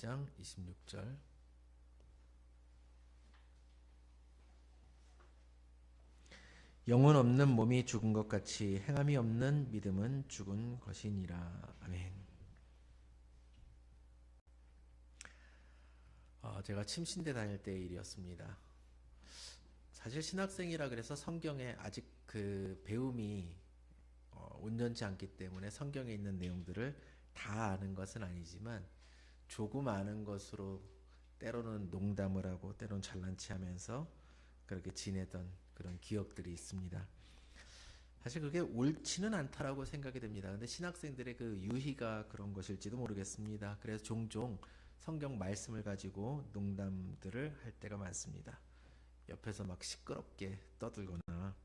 2장 26절. 영혼 없는 몸이 죽은 것 같이 행함이 없는 믿음은 죽은 것이니라. 아멘. 제가 침신대 다닐 때의 일이었습니다. 사실 신학생이라 그래서 성경에 아직 그 배움이 온전치 않기 때문에 성경에 있는 내용들을 다 아는 것은 아니지만 조금 아는 것으로 때로는 농담을 하고 때로는 잘난치 하면서 그렇게 지내던 그런 기억들이 있습니다. 사실 그게 옳지는 않다라고 생각이 됩니다. 근데 신학생들의 그 유희가 그런 것일지도 모르겠습니다. 그래서 종종 성경 말씀을 가지고 농담들을 할 때가 많습니다. 옆에서 막 시끄럽게 떠들거나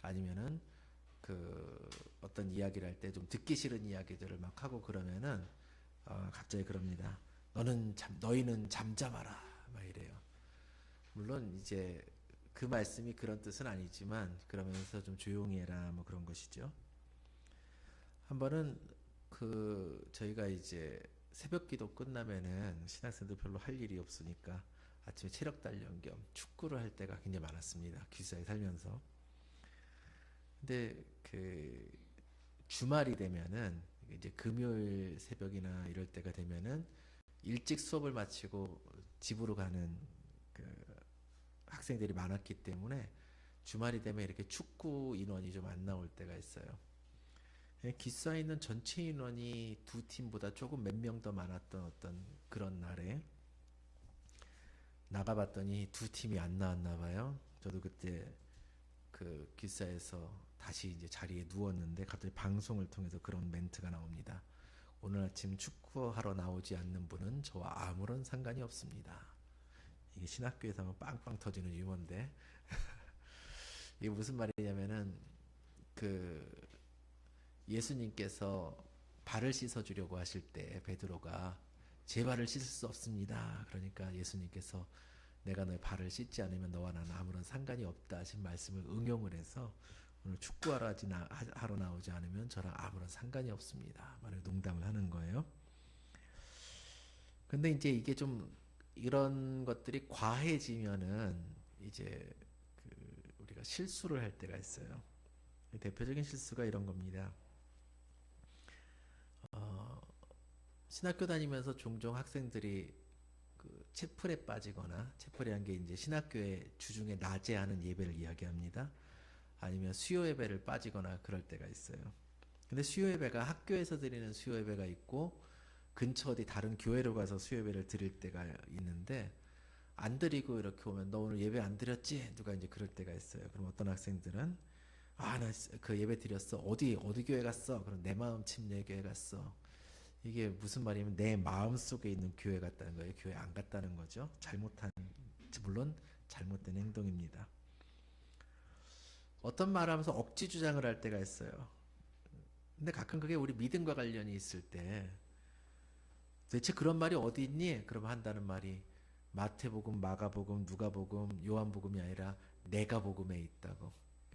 아니면은 그 어떤 이야기를 할 때 좀 듣기 싫은 이야기들을 막 하고 그러면은 갑자기 그럽니다. 너희는 잠잠하라 막 이래요. 물론 이제 그 말씀이 그런 뜻은 아니지만 그러면서 좀 조용히 해라 뭐 그런 것이죠. 한 번은 저희가 이제 새벽기도 끝나면은 신학생들 별로 할 일이 없으니까 아침에 체력 단련 겸 축구를 할 때가 굉장히 많았습니다. 기숙사에 살면서. 근데 그 주말이 되면은 이제 금요일 새벽이나 이럴 때가 되면은 일찍 수업을 마치고 집으로 가는 그 학생들이 많았기 때문에 주말이 되면 이렇게 축구 인원이 좀 안 나올 때가 있어요. 기숙사에 있는 전체 인원이 두 팀보다 조금 몇 명 더 많았던 어떤 그런 날에 나가봤더니 두 팀이 안 나왔나 봐요. 저도 그때 그 기숙사에서 다시 이제 자리에 누웠는데 갑자기 방송을 통해서 그런 멘트가 나옵니다. 오늘 아침 축구하러 나오지 않는 분은 저와 아무런 상관이 없습니다. 이게 신학교에서 하면 빵빵 터지는 유머인데 이게 무슨 말이냐면은 그 예수님께서 발을 씻어주려고 하실 때 베드로가 제 발을 씻을 수 없습니다. 그러니까 예수님께서 내가 너의 발을 씻지 않으면 너와 나는 아무런 상관이 없다 하신 말씀을 응용을 해서 오늘 축구하러 하러 나오지 않으면 저랑 아무런 상관이 없습니다. 말을 농담을 하는 거예요. 근데 이제 이게 좀 이런 것들이 과해지면은 이제 우리가 실수를 할 때가 있어요. 대표적인 실수가 이런 겁니다. 신학교 다니면서 종종 학생들이 그 채플에 빠지거나 채플이란 게 이제 신학교의 주중에 낮에 하는 예배를 이야기합니다. 아니면 수요 예배를 빠지거나 그럴 때가 있어요. 근데 수요 예배가 학교에서 드리는 수요 예배가 있고 근처 어디 다른 교회로 가서 수요 예배를 드릴 때가 있는데 안 드리고 이렇게 오면 너 오늘 예배 안 드렸지? 누가 이제 그럴 때가 있어요. 그럼 어떤 학생들은 나 그 예배 드렸어. 어디 교회 갔어? 그럼 내 마음 침례 교회 갔어. 이게 무슨 말이냐면 내 마음 속에 있는 교회 갔다는 거예요. 교회 안 갔다는 거죠. 물론 잘못된 행동입니다. 어떤 말을 하면서 억지 주장을 할 때가 있어요. 근데 가끔 그게 우리 믿음과 관련이 있을 때 대체 그런 말이 어디 있니? 그러면 한다는 말이 마태복음, 마가복음, 누가복음, 요한복음이 아니라 내가 복음에 있다고.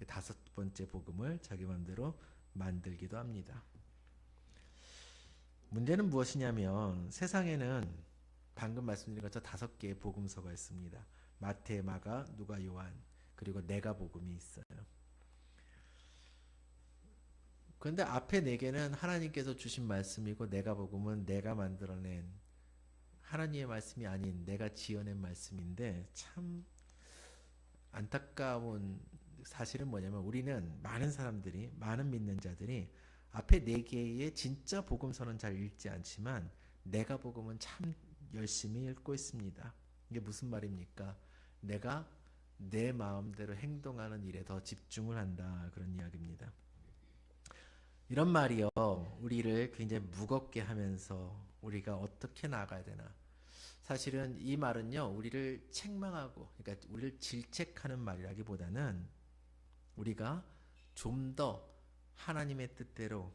다섯 번째 복음을 자기 마음대로 만들기도 합니다. 문제는 무엇이냐면 세상에는 방금 말씀드린 것처럼 5개의 복음서가 있습니다. 마태, 마가, 누가, 요한 그리고 내가 복음이 있어요. 그런데 앞에 4개는 하나님께서 주신 말씀이고 내가 복음은 내가 만들어낸 하나님의 말씀이 아닌 내가 지어낸 말씀인데 참 안타까운 사실은 뭐냐면 우리는 많은 사람들이 많은 믿는 자들이 앞에 4개의 진짜 복음서는 잘 읽지 않지만 내가 복음은 참 열심히 읽고 있습니다. 이게 무슨 말입니까? 내가 내 마음대로 행동하는 일에 더 집중을 한다 그런 이야기입니다. 이런 말이요 우리를 굉장히 무겁게 하면서 우리가 어떻게 나아가야 되나 사실은 이 말은요 우리를 책망하고 그러니까 우리를 질책하는 말이라기보다는 우리가 좀 더 하나님의 뜻대로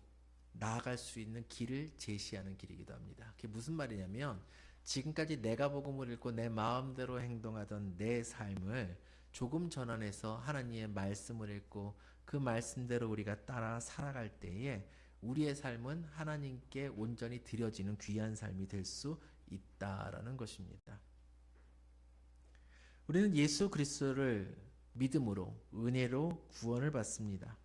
나아갈 수 있는 길을 제시하는 길이기도 합니다. 그게 무슨 말이냐면 지금까지 내가 복음을 읽고 내 마음대로 행동하던 내 삶을 조금 전환해서 하나님의 말씀을 읽고 그 말씀대로 우리가 따라 살아갈 때에 우리의 삶은 하나님께 온전히 드려지는 귀한 삶이 될 수 있다라는 것입니다. 우리는 예수 그리스도를 믿음으로 은혜로 구원을 받습니다.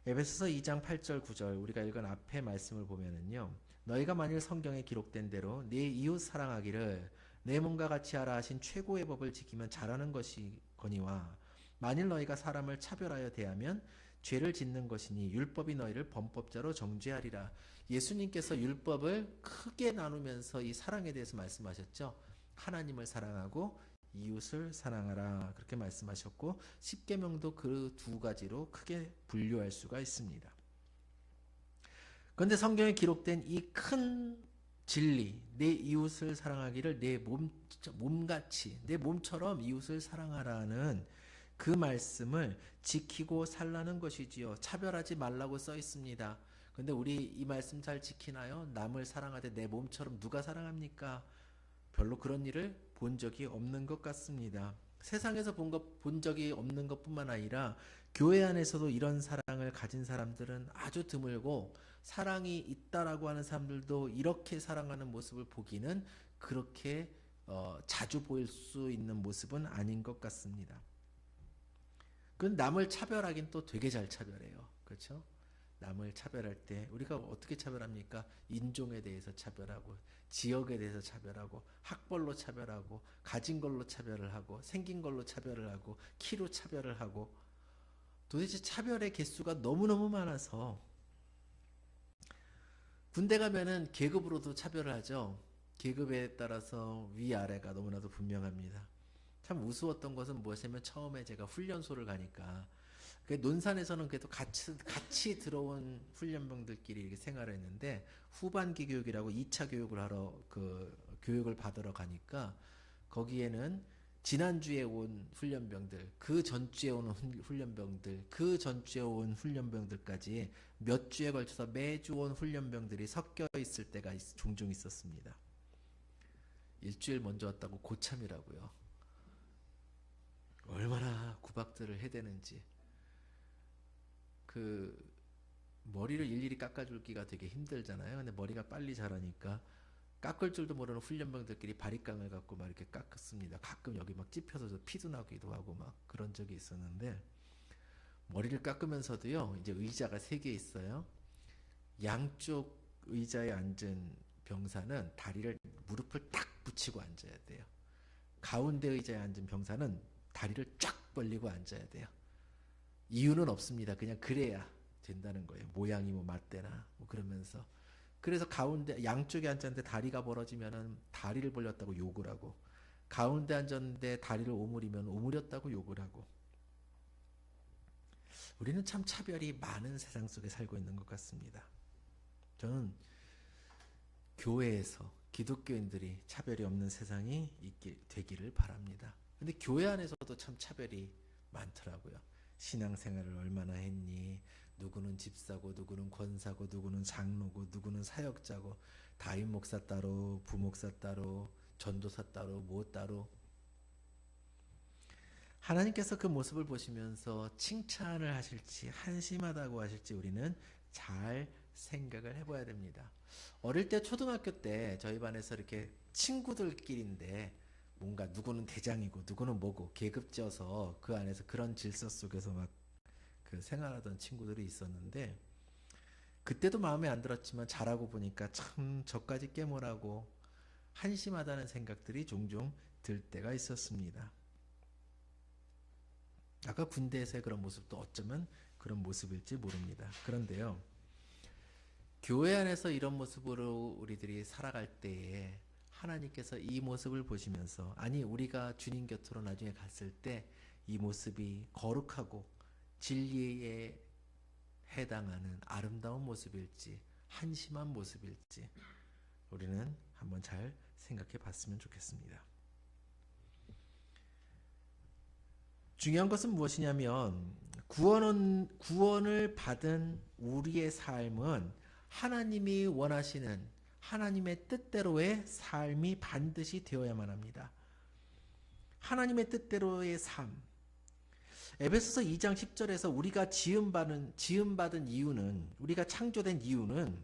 에베소서 2장 8절 9절 우리가 읽은 앞에 말씀을 보면은요. 너희가 만일 성경에 기록된 대로 네 이웃 사랑하기를 내 몸과 같이 하라 하신 최고의 법을 지키면 잘하는 것이거니와 만일 너희가 사람을 차별하여 대하면 죄를 짓는 것이니 율법이 너희를 범법자로 정죄하리라. 예수님께서 율법을 크게 나누면서 이 사랑에 대해서 말씀하셨죠. 하나님을 사랑하고 이웃을 사랑하라 그렇게 말씀하셨고 십계명도 그 두 가지로 크게 분류할 수가 있습니다. 그런데 성경에 기록된 이 큰 진리, 내 이웃을 사랑하기를 내 몸같이 내 몸처럼 이웃을 사랑하라는 그 말씀을 지키고 살라는 것이지요. 차별하지 말라고 써 있습니다. 근데 우리 이 말씀 잘 지키나요? 남을 사랑하되 내 몸처럼 누가 사랑합니까? 별로 그런 일을 본 적이 없는 것 같습니다. 세상에서 본 적이 없는 것뿐만 아니라 교회 안에서도 이런 사랑을 가진 사람들은 아주 드물고 사랑이 있다라고 하는 사람들도 이렇게 사랑하는 모습을 보기는 그렇게 자주 보일 수 있는 모습은 아닌 것 같습니다. 그 남을 차별하긴 또 되게 잘 차별해요. 그렇죠? 남을 차별할 때 우리가 어떻게 차별합니까? 인종에 대해서 차별하고 지역에 대해서 차별하고 학벌로 차별하고 가진 걸로 차별을 하고 생긴 걸로 차별을 하고 키로 차별을 하고 도대체 차별의 개수가 너무너무 많아서 군대 가면은 계급으로도 차별을 하죠. 계급에 따라서 위아래가 너무나도 분명합니다. 참 우스웠던 것은 무엇이냐면 처음에 제가 훈련소를 가니까 논산에서는 그래도 같이 들어온 훈련병들끼리 이렇게 생활을 했는데 후반기 교육이라고 2차 교육을 하러 교육을 받으러 가니까 거기에는 지난주에 온 훈련병들, 그 전주에 온 훈련병들, 그 전주에 온 훈련병들까지 몇 주에 걸쳐서 매주 온 훈련병들이 섞여 있을 때가 종종 있었습니다. 일주일 먼저 왔다고 고참이라고요. 얼마나 구박들을 해대는지. 머리를 일일이 깎아줄기가 되게 힘들잖아요. 근데 머리가 빨리 자라니까 깎을 줄도 모르는 훈련병들끼리 바리깡을 갖고 막 이렇게 깎았습니다. 가끔 여기 막 찝혀서 피도 나기도 하고 막 그런 적이 있었는데 머리를 깎으면서도요. 이제 의자가 3개 있어요. 양쪽 의자에 앉은 병사는 다리를 무릎을 딱 붙이고 앉아야 돼요. 가운데 의자에 앉은 병사는 다리를 쫙 벌리고 앉아야 돼요. 이유는 없습니다. 그냥 그래야 된다는 거예요. 모양이 뭐 맞대나 뭐 그러면서. 그래서 가운데 양쪽에 앉았는데 다리가 벌어지면은 다리를 벌렸다고 욕을 하고 가운데 앉았는데 다리를 오므리면 오므렸다고 욕을 하고 우리는 참 차별이 많은 세상 속에 살고 있는 것 같습니다. 저는 교회에서 기독교인들이 차별이 없는 세상이 되기를 바랍니다. 근데 교회 안에서도 참 차별이 많더라고요. 신앙생활을 얼마나 했니? 누구는 집사고 누구는 권사고 누구는 장로고 누구는 사역자고 담임 목사 따로 부목사 따로 전도사 따로 뭐 따로 하나님께서 그 모습을 보시면서 칭찬을 하실지 한심하다고 하실지 우리는 잘 생각을 해봐야 됩니다. 어릴 때 초등학교 때 저희 반에서 이렇게 친구들끼리인데 뭔가 누구는 대장이고 누구는 뭐고 계급져서 그 안에서 그런 질서 속에서 막 생활하던 친구들이 있었는데 그때도 마음에 안 들었지만 잘하고 보니까 참 저까지 깨물하고 한심하다는 생각들이 종종 들 때가 있었습니다. 아까 군대에서의 그런 모습도 어쩌면 그런 모습일지 모릅니다. 그런데요. 교회 안에서 이런 모습으로 우리들이 살아갈 때에 하나님께서 이 모습을 보시면서 아니 우리가 주님 곁으로 나중에 갔을 때 이 모습이 거룩하고 진리에 해당하는 아름다운 모습일지 한심한 모습일지 우리는 한번 잘 생각해 봤으면 좋겠습니다. 중요한 것은 무엇이냐면 구원을 받은 우리의 삶은 하나님이 원하시는 하나님의 뜻대로의 삶이 반드시 되어야만 합니다. 하나님의 뜻대로의 삶. 에베소서 2장 10절에서 우리가 지음받은 이유는 우리가 창조된 이유는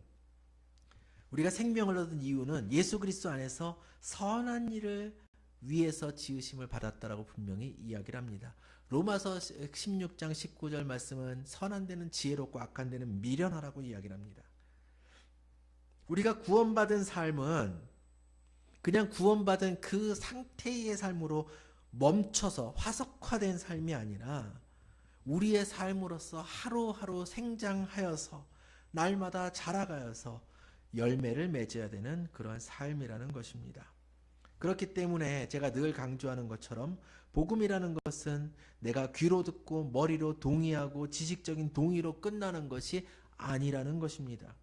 우리가 생명을 얻은 이유는 예수 그리스도 안에서 선한 일을 위해서 지으심을 받았다라고 분명히 이야기를 합니다. 로마서 16장 19절 말씀은 선한 데는 지혜롭고 악한 데는 미련하라고 이야기를 합니다. 우리가 구원받은 삶은 그냥 구원받은 그 상태의 삶으로 멈춰서 화석화된 삶이 아니라 우리의 삶으로서 하루하루 생장하여서 날마다 자라가여서 열매를 맺어야 되는 그런 삶이라는 것입니다. 그렇기 때문에 제가 늘 강조하는 것처럼 복음이라는 것은 내가 귀로 듣고 머리로 동의하고 지식적인 동의로 끝나는 것이 아니라는 것입니다.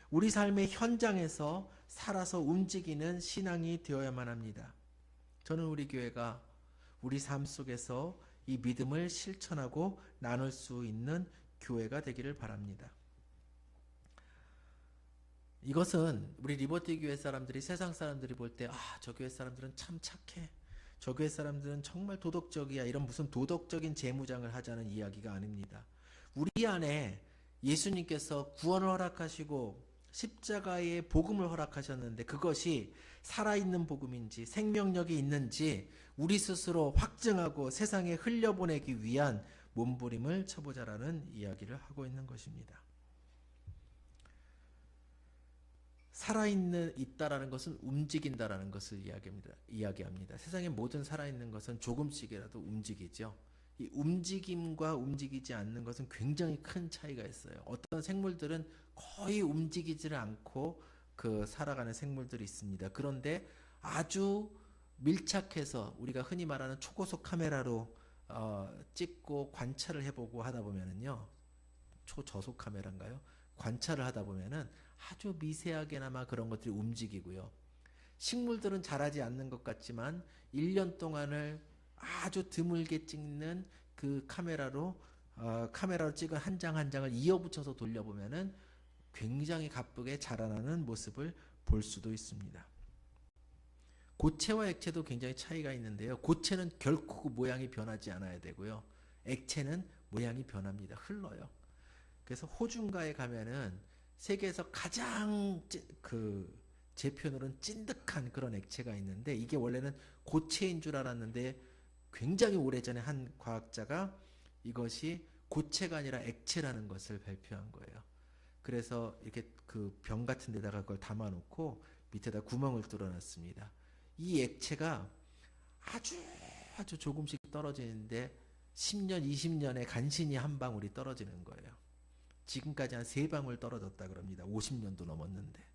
우리 삶의 현장에서 살아서 움직이는 신앙이 되어야만 합니다. 저는 우리 교회가 우리 삶 속에서 이 믿음을 실천하고 나눌 수 있는 교회가 되기를 바랍니다. 이것은 우리 리버티 교회 사람들이 세상 사람들이 볼 때 저 교회 사람들은 참 착해. 저 교회 사람들은 정말 도덕적이야. 이런 무슨 도덕적인 재무장을 하자는 이야기가 아닙니다. 우리 안에 예수님께서 구원을 허락하시고 십자가의 복음을 허락하셨는데 그것이 살아있는 복음인지 생명력이 있는지 우리 스스로 확증하고 세상에 흘려보내기 위한 몸부림을 쳐보자라는 이야기를 하고 있는 것입니다. 있다라는 것은 움직인다라는 것을 이야기합니다. 세상의 모든 살아있는 것은 조금씩이라도 움직이죠. 이 움직임과 움직이지 않는 것은 굉장히 큰 차이가 있어요. 어떤 생물들은 거의 움직이지를 않고 살아가는 생물들이 있습니다. 그런데 아주 밀착해서 우리가 흔히 말하는 초고속 카메라로 찍고 관찰을 해보고 하다 보면은요, 초저속 카메라인가요? 관찰을 하다 보면은 아주 미세하게나마 그런 것들이 움직이고요. 식물들은 자라지 않는 것 같지만 1년 동안을 아주 드물게 찍는 그 카메라로 찍은 한 장 한 장을 이어붙여서 돌려보면은 굉장히 가쁘게 자라나는 모습을 볼 수도 있습니다. 고체와 액체도 굉장히 차이가 있는데요. 고체는 결코 그 모양이 변하지 않아야 되고요. 액체는 모양이 변합니다. 흘러요. 그래서 호중가에 가면은 세계에서 가장 제 표현으로는 찐득한 그런 액체가 있는데 이게 원래는 고체인 줄 알았는데 굉장히 오래전에 한 과학자가 이것이 고체가 아니라 액체라는 것을 발표한 거예요. 그래서 이렇게 그 병 같은 데다가 그걸 담아놓고 밑에다 구멍을 뚫어놨습니다. 이 액체가 아주 조금씩 떨어지는데 10년, 20년에 간신히 한 방울이 떨어지는 거예요. 지금까지 한 3방울 떨어졌다 그럽니다. 50년도 넘었는데.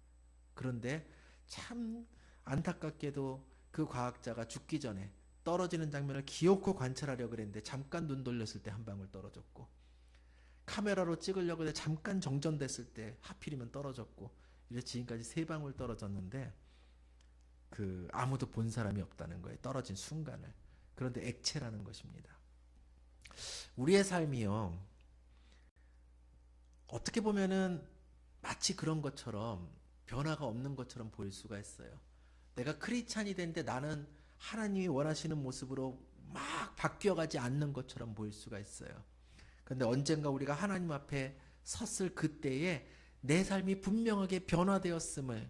그런데 참 안타깝게도 그 과학자가 죽기 전에 떨어지는 장면을 기어코 관찰하려고 그랬는데 잠깐 눈 돌렸을 때 한 방울 떨어졌고 카메라로 찍으려고 했는데 잠깐 정전됐을 때 하필이면 떨어졌고 이래서 지금까지 3방울 떨어졌는데 아무도 본 사람이 없다는 거예요. 떨어진 순간을. 그런데 액체라는 것입니다. 우리의 삶이요. 어떻게 보면은 마치 그런 것처럼 변화가 없는 것처럼 보일 수가 있어요. 내가 크리스찬이 됐는데 나는 하나님이 원하시는 모습으로 막 바뀌어가지 않는 것처럼 보일 수가 있어요. 그런데 언젠가 우리가 하나님 앞에 섰을 그때에 내 삶이 분명하게 변화되었음을,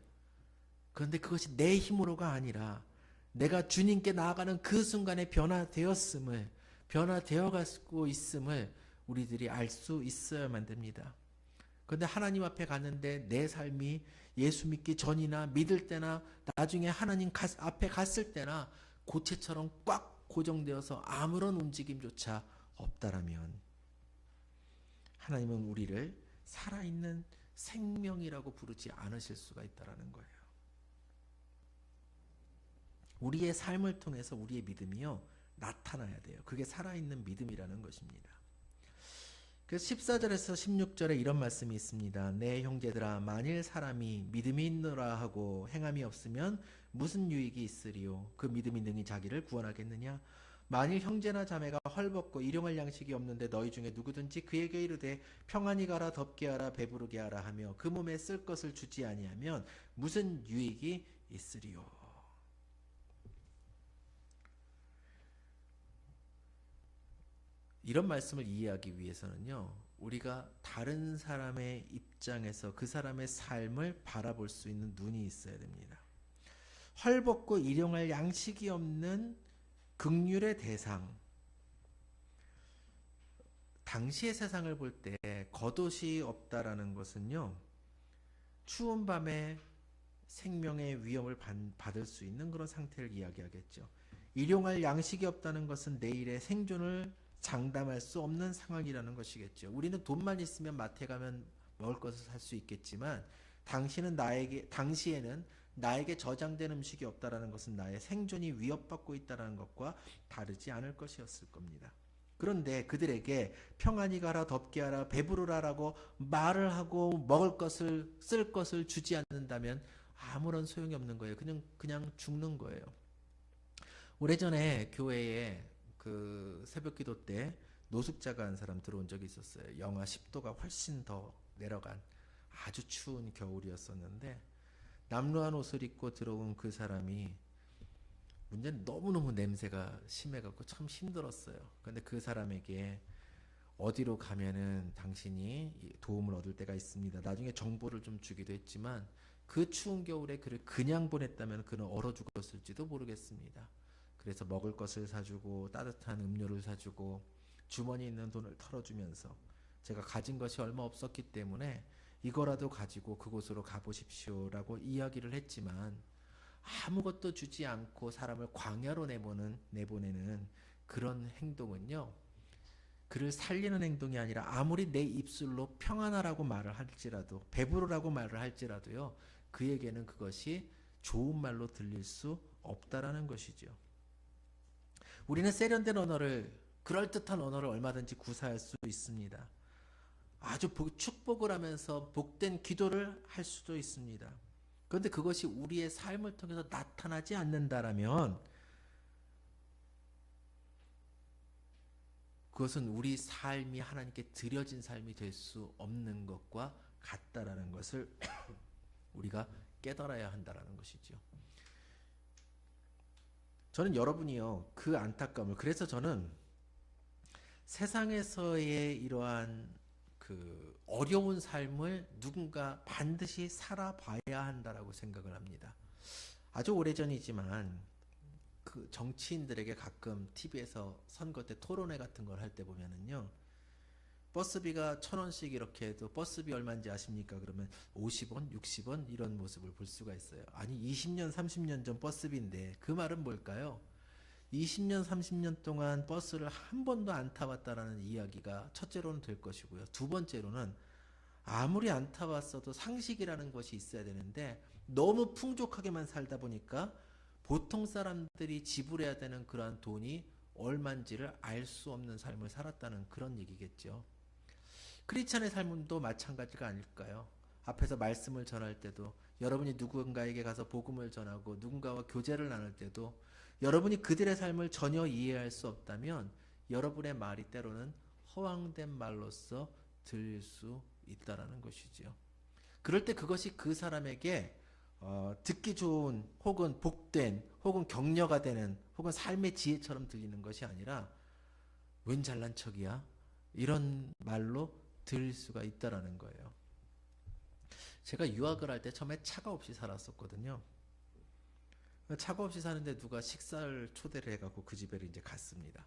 그런데 그것이 내 힘으로가 아니라 내가 주님께 나아가는 그 순간에 변화되었음을, 변화되어가고 있음을 우리들이 알 수 있어야만 됩니다. 그런데 하나님 앞에 갔는데 내 삶이 예수 믿기 전이나 믿을 때나 나중에 하나님 앞에 갔을 때나 고체처럼 꽉 고정되어서 아무런 움직임조차 없다라면 하나님은 우리를 살아있는 생명이라고 부르지 않으실 수가 있다는 거예요. 우리의 삶을 통해서 우리의 믿음이요 나타나야 돼요. 그게 살아있는 믿음이라는 것입니다. 그래서 14절에서 16절에 이런 말씀이 있습니다. 내 형제들아, 만일 사람이 믿음이 있노라 하고 행함이 없으면 무슨 유익이 있으리요? 그 믿음이 능히 자기를 구원하겠느냐? 만일 형제나 자매가 헐벗고 일용할 양식이 없는데 너희 중에 누구든지 그에게 이르되 평안히 가라, 덥게 하라, 배부르게 하라 하며 그 몸에 쓸 것을 주지 아니하면 무슨 유익이 있으리요? 이런 말씀을 이해하기 위해서는요, 우리가 다른 사람의 입장에서 그 사람의 삶을 바라볼 수 있는 눈이 있어야 됩니다. 헐벗고 일용할 양식이 없는 긍휼의 대상, 당시의 세상을 볼 때 겉옷이 없다라는 것은요, 추운 밤에 생명의 위험을 받을 수 있는 그런 상태를 이야기하겠죠. 일용할 양식이 없다는 것은 내일의 생존을 장담할 수 없는 상황이라는 것이겠죠. 우리는 돈만 있으면 마트에 가면 먹을 것을 살 수 있겠지만 당시에는 나에게 저장된 음식이 없다라는 것은 나의 생존이 위협받고 있다는 것과 다르지 않을 것이었을 겁니다. 그런데 그들에게 평안히 가라, 덥게 하라, 배부르라라고 말을 하고 먹을 것을, 쓸 것을 주지 않는다면 아무런 소용이 없는 거예요. 그냥 죽는 거예요. 오래전에 교회에 그 새벽 기도 때 노숙자가 한 사람 들어온 적이 있었어요. 영하 10도가 훨씬 더 내려간 아주 추운 겨울이었었는데, 남루한 옷을 입고 들어온 그 사람이, 문제는 너무너무 냄새가 심해갖고 참 힘들었어요. 근데 그 사람에게 어디로 가면은 당신이 도움을 얻을 데가 있습니다, 나중에 정보를 좀 주기도 했지만, 그 추운 겨울에 그를 그냥 보냈다면 그는 얼어 죽었을지도 모르겠습니다. 그래서 먹을 것을 사주고 따뜻한 음료를 사주고 주머니에 있는 돈을 털어주면서, 제가 가진 것이 얼마 없었기 때문에 이거라도 가지고 그곳으로 가보십시오라고 이야기를 했지만, 아무것도 주지 않고 사람을 광야로 내보내는 그런 행동은요, 그를 살리는 행동이 아니라 아무리 내 입술로 평안하라고 말을 할지라도, 배부르라고 말을 할지라도요, 그에게는 그것이 좋은 말로 들릴 수 없다라는 것이죠. 우리는 세련된 언어를, 그럴듯한 언어를 얼마든지 구사할 수 있습니다. 아주 축복을 하면서 복된 기도를 할 수도 있습니다. 그런데 그것이 우리의 삶을 통해서 나타나지 않는다라면 그것은 우리 삶이 하나님께 드려진 삶이 될 수 없는 것과 같다라는 것을 우리가 깨달아야 한다라는 것이죠. 저는 여러분이요, 그 안타까움을, 그래서 저는 세상에서의 이러한 그 어려운 삶을 누군가 반드시 살아봐야 한다라고 생각을 합니다. 아주 오래전이지만 그 정치인들에게 가끔 TV에서 선거 때 토론회 같은 걸 할 때 보면은요, 버스비가 1,000원씩 이렇게 해도 버스비 얼마인지 아십니까? 그러면 50원, 60원 이런 모습을 볼 수가 있어요. 아니 20년, 30년 전 버스비인데 그 말은 뭘까요? 20년, 30년 동안 버스를 한 번도 안 타봤다라는 이야기가 첫째로는 될 것이고요. 두 번째로는 아무리 안 타봤어도 상식이라는 것이 있어야 되는데 너무 풍족하게만 살다 보니까 보통 사람들이 지불해야 되는 그러한 돈이 얼마인지를 알 수 없는 삶을 살았다는 그런 얘기겠죠. 크리스찬의 삶도 마찬가지가 아닐까요? 앞에서 말씀을 전할 때도, 여러분이 누군가에게 가서 복음을 전하고 누군가와 교제를 나눌 때도 여러분이 그들의 삶을 전혀 이해할 수 없다면 여러분의 말이 때로는 허황된 말로서 들릴 수 있다라는 것이지요. 그럴 때 그것이 그 사람에게 듣기 좋은 혹은 복된 혹은 격려가 되는 혹은 삶의 지혜처럼 들리는 것이 아니라 웬 잘난 척이야? 이런 말로 들릴 수가 있다라는 거예요. 제가 유학을 할 때 처음에 차가 없이 살았었거든요. 차가 없이 사는데 누가 식사를 초대를 해갖고 그 집에 이제 갔습니다.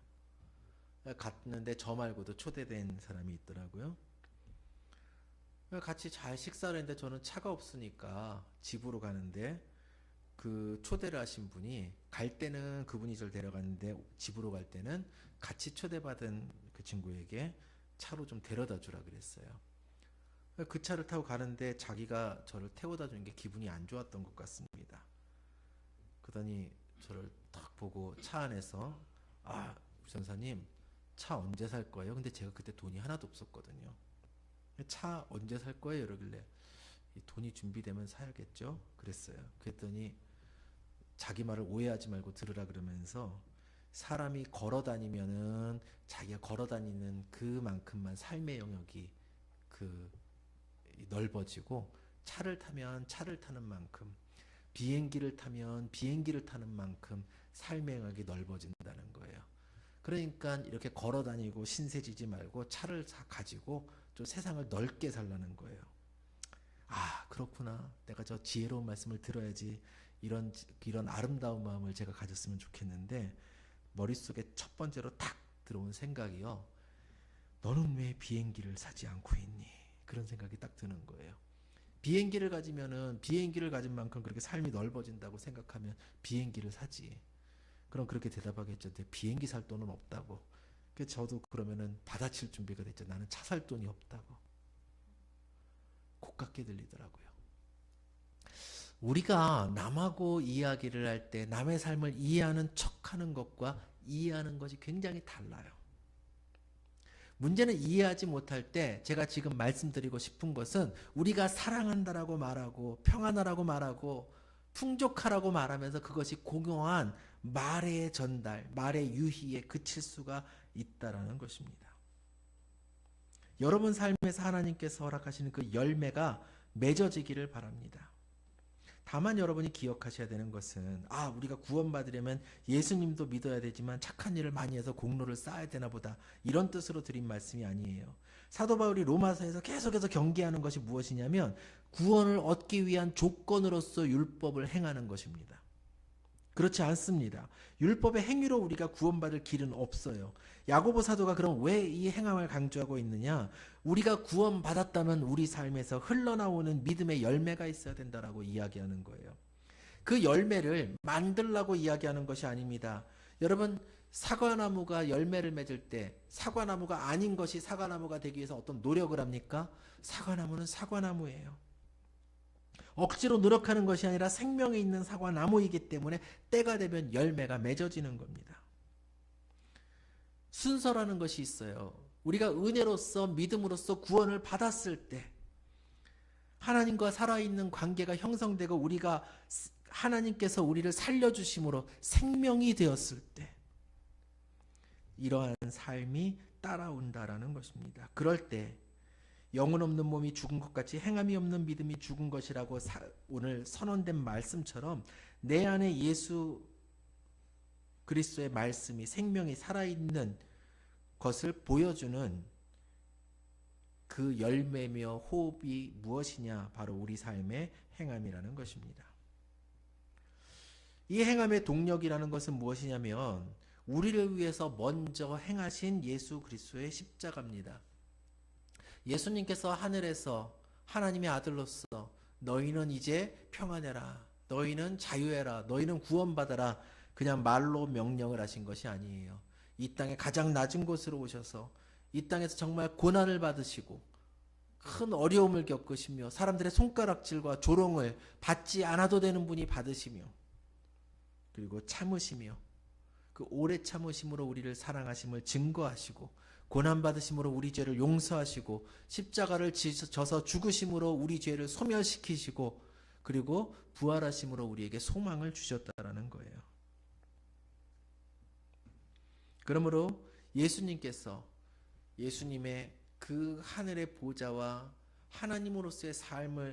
갔는데 저 말고도 초대된 사람이 있더라고요. 같이 잘 식사를 했는데 저는 차가 없으니까 집으로 가는데, 그 초대를 하신 분이 갈 때는 그분이 저를 데려갔는데 집으로 갈 때는 같이 초대받은 그 친구에게 차로 좀 데려다 주라 그랬어요. 그 차를 타고 가는데 자기가 저를 태워다 주는 게 기분이 안 좋았던 것 같습니다. 그러더니 저를 딱 보고 차 안에서, 아, 전사님 차 언제 살 거예요? 근데 제가 그때 돈이 하나도 없었거든요. 차 언제 살 거예요? 이러길래 이 돈이 준비되면 사야겠죠? 그랬어요. 그랬더니 자기 말을 오해하지 말고 들으라 그러면서, 사람이 걸어 다니면은 자기가 걸어 다니는 그만큼만 삶의 영역이 그 넓어지고, 차를 타면 차를 타는 만큼, 비행기를 타면 비행기를 타는 만큼 삶의 영역이 넓어진다는 거예요. 그러니까 이렇게 걸어 다니고 신세지지 말고 차를 가지고 좀 세상을 넓게 살라는 거예요. 아, 그렇구나. 내가 저 지혜로운 말씀을 들어야지. 이런 아름다운 마음을 제가 가졌으면 좋겠는데, 머릿속에 첫 번째로 탁 들어온 생각이요. 너는 왜 비행기를 사지 않고 있니? 그런 생각이 딱 드는 거예요. 비행기를 가진 만큼 그렇게 삶이 넓어진다고 생각하면 비행기를 사지. 그럼 그렇게 대답하겠죠. 근데 비행기 살 돈은 없다고. 그래서 저도 그러면은 받아칠 준비가 됐죠. 나는 차 살 돈이 없다고. 곱깝게 들리더라고요. 우리가 남하고 이야기를 할 때 남의 삶을 이해하는 척하는 것과 이해하는 것이 굉장히 달라요. 문제는 이해하지 못할 때 제가 지금 말씀드리고 싶은 것은 우리가 사랑한다라고 말하고 평안하라고 말하고 풍족하라고 말하면서 그것이 공허한 말의 전달, 말의 유희에 그칠 수가 있다라는 것입니다. 여러분 삶에서 하나님께서 허락하시는 그 열매가 맺어지기를 바랍니다. 다만 여러분이 기억하셔야 되는 것은 우리가 구원받으려면 예수님도 믿어야 되지만 착한 일을 많이 해서 공로를 쌓아야 되나 보다, 이런 뜻으로 드린 말씀이 아니에요. 사도 바울이 로마서에서 계속해서 경계하는 것이 무엇이냐면 구원을 얻기 위한 조건으로서 율법을 행하는 것입니다. 그렇지 않습니다. 율법의 행위로 우리가 구원받을 길은 없어요. 야고보 사도가 그럼 왜 이 행함을 강조하고 있느냐? 우리가 구원받았다면 우리 삶에서 흘러나오는 믿음의 열매가 있어야 된다라고 이야기하는 거예요. 그 열매를 만들라고 이야기하는 것이 아닙니다. 여러분, 사과나무가 열매를 맺을 때 사과나무가 아닌 것이 사과나무가 되기 위해서 어떤 노력을 합니까? 사과나무는 사과나무예요. 억지로 노력하는 것이 아니라 생명이 있는 사과나무이기 때문에 때가 되면 열매가 맺어지는 겁니다. 순서라는 것이 있어요. 우리가 은혜로서 믿음으로써 구원을 받았을 때 하나님과 살아있는 관계가 형성되고 우리가 하나님께서 우리를 살려주심으로 생명이 되었을 때 이러한 삶이 따라온다라는 것입니다. 그럴 때 영혼 없는 몸이 죽은 것 같이 행함이 없는 믿음이 죽은 것이라고 오늘 선언된 말씀처럼 내 안에 예수 그리스도의 말씀이 생명이 살아있는 것을 보여주는 그 열매며 호흡이 무엇이냐? 바로 우리 삶의 행함이라는 것입니다. 이 행함의 동력이라는 것은 무엇이냐면 우리를 위해서 먼저 행하신 예수 그리스도의 십자가입니다. 예수님께서 하늘에서 하나님의 아들로서 너희는 이제 평안해라, 너희는 자유해라, 너희는 구원받아라, 그냥 말로 명령을 하신 것이 아니에요. 이 땅의 가장 낮은 곳으로 오셔서 이 땅에서 정말 고난을 받으시고 큰 어려움을 겪으시며 사람들의 손가락질과 조롱을 받지 않아도 되는 분이 받으시며 그리고 참으시며 그 오래 참으심으로 우리를 사랑하심을 증거하시고 고난받으심으로 우리 죄를 용서하시고 십자가를 져서 죽으심으로 우리 죄를 소멸시키시고 그리고 부활하심으로 우리에게 소망을 주셨다라는 거예요. 그러므로 예수님께서 예수님의 그 하늘의 보좌와 하나님으로서의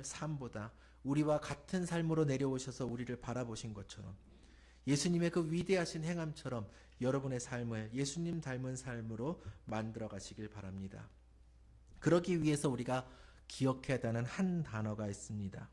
삶보다 우리와 같은 삶으로 내려오셔서 우리를 바라보신 것처럼 예수님의 그 위대하신 행함처럼 여러분의 삶을 예수님 닮은 삶으로 만들어 가시길 바랍니다. 그러기 위해서 우리가 기억해야 하는 한 단어가 있습니다.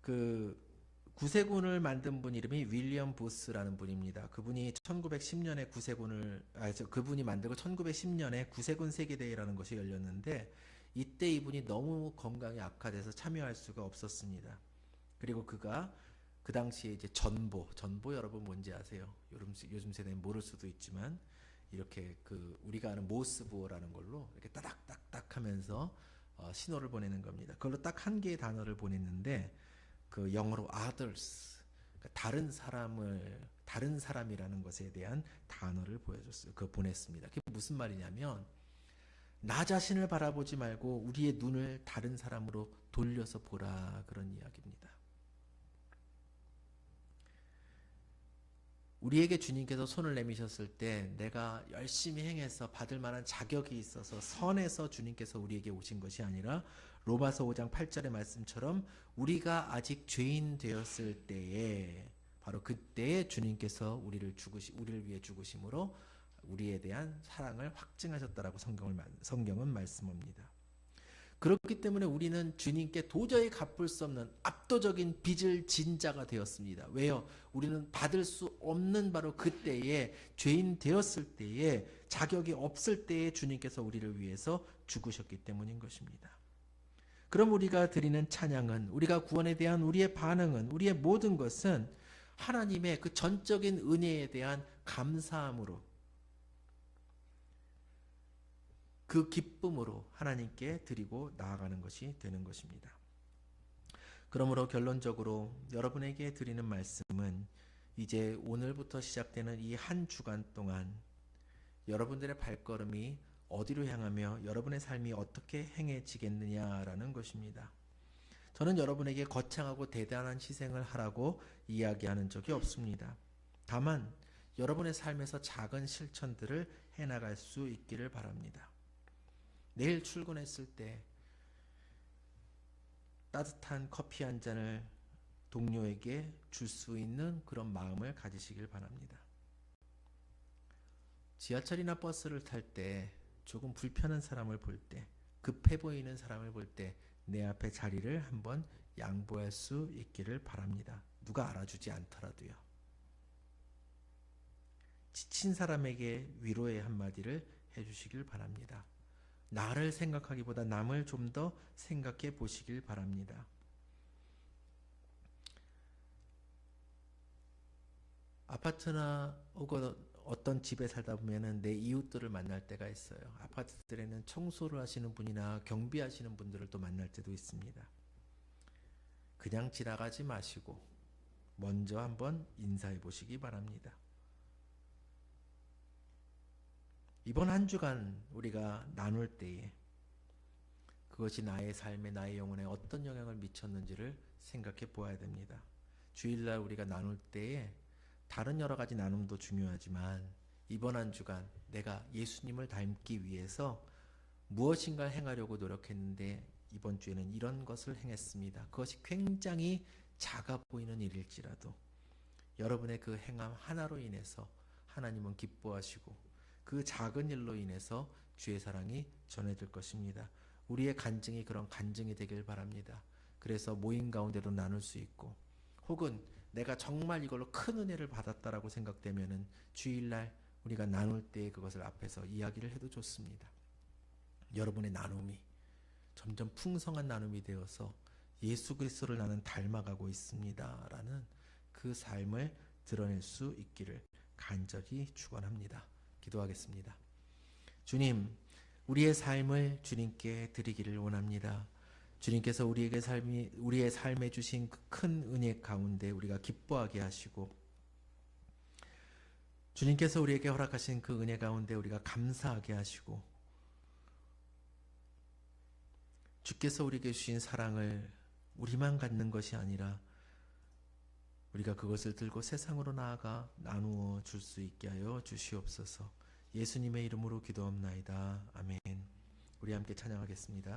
그 구세군을 만든 분 이름이 윌리엄 부스라는 분입니다. 그분이 1910년에 그분이 만들고 1910년에 구세군 세계대회라는 것이 열렸는데 이때 이분이 너무 건강이 악화돼서 참여할 수가 없었습니다. 그리고 그가 그 당시에 이제 전보 여러분 뭔지 아세요? 요즘 세대는 모를 수도 있지만 이렇게 그 우리가 아는 모스부호라는 걸로 이렇게 따닥따닥 하면서 신호를 보내는 겁니다. 그걸로 딱 한 개의 단어를 보냈는데 그 영어로 others, 그러니까 다른 사람이라는 것에 대한 단어를 보냈습니다. 그게 무슨 말이냐면 나 자신을 바라보지 말고 우리의 눈을 다른 사람으로 돌려서 보라, 그런 이야기입니다. 우리에게 주님께서 손을 내미셨을 때 내가 열심히 행해서 받을 만한 자격이 있어서 선해서 주님께서 우리에게 오신 것이 아니라 로마서 5장 8절의 말씀처럼 우리가 아직 죄인 되었을 때에 바로 그때에 주님께서 우리를 위해 죽으심으로 우리에 대한 사랑을 확증하셨다라고 성경은 말씀합니다. 그렇기 때문에 우리는 주님께 도저히 갚을 수 없는 압도적인 빚을 진 자가 되었습니다. 왜요? 우리는 받을 수 없는 바로 그때에, 죄인 되었을 때에, 자격이 없을 때에 주님께서 우리를 위해서 죽으셨기 때문인 것입니다. 그럼 우리가 드리는 찬양은, 우리가 구원에 대한 우리의 반응은, 우리의 모든 것은 하나님의 그 전적인 은혜에 대한 감사함으로, 그 기쁨으로 하나님께 드리고 나아가는 것이 되는 것입니다. 그러므로 결론적으로 여러분에게 드리는 말씀은, 이제 오늘부터 시작되는 이 한 주간 동안 여러분들의 발걸음이 어디로 향하며 여러분의 삶이 어떻게 행해지겠느냐라는 것입니다. 저는 여러분에게 거창하고 대단한 희생을 하라고 이야기하는 적이 없습니다. 다만 여러분의 삶에서 작은 실천들을 해나갈 수 있기를 바랍니다. 내일 출근했을 때 따뜻한 커피 한 잔을 동료에게 줄 수 있는 그런 마음을 가지시길 바랍니다. 지하철이나 버스를 탈 때 조금 불편한 사람을 볼 때, 급해 보이는 사람을 볼 때 내 앞에 자리를 한번 양보할 수 있기를 바랍니다. 누가 알아주지 않더라도요. 지친 사람에게 위로의 한마디를 해주시길 바랍니다. 나를 생각하기보다 남을 좀 더 생각해 보시길 바랍니다. 아파트나 혹은 어떤 집에 살다 보면은 내 이웃들을 만날 때가 있어요. 아파트들에는 청소를 하시는 분이나 경비하시는 분들을 또 만날 때도 있습니다. 그냥 지나가지 마시고 먼저 한번 인사해 보시기 바랍니다. 이번 한 주간 우리가 나눌 때에 그것이 나의 삶에, 나의 영혼에 어떤 영향을 미쳤는지를 생각해 보아야 됩니다. 주일날 우리가 나눌 때에 다른 여러 가지 나눔도 중요하지만 이번 한 주간 내가 예수님을 닮기 위해서 무엇인가를 행하려고 노력했는데 이번 주에는 이런 것을 행했습니다. 그것이 굉장히 작아 보이는 일일지라도 여러분의 그 행함 하나로 인해서 하나님은 기뻐하시고 그 작은 일로 인해서 주의 사랑이 전해질 것입니다. 우리의 간증이 그런 간증이 되길 바랍니다. 그래서 모임 가운데도 나눌 수 있고, 혹은 내가 정말 이걸로 큰 은혜를 받았다라고 생각되면은 주일날 우리가 나눌 때 그것을 앞에서 이야기를 해도 좋습니다. 여러분의 나눔이 점점 풍성한 나눔이 되어서 예수 그리스도를 나는 닮아가고 있습니다 라는 그 삶을 드러낼 수 있기를 간절히 축원합니다. 기도하겠습니다. 주님, 우리의 삶을 주님께 드리기를 원합니다. 주님께서 우리의 삶에 주신 그 큰 은혜 가운데 우리가 기뻐하게 하시고, 주님께서 우리에게 허락하신 그 은혜 가운데 우리가 감사하게 하시고, 주께서 우리에게 주신 사랑을 우리만 갖는 것이 아니라 우리가 그것을 들고 세상으로 나아가 나누어 줄 수 있게 하여 주시옵소서. 예수님의 이름으로 기도합나이다. 아멘. 우리 함께 찬양하겠습니다.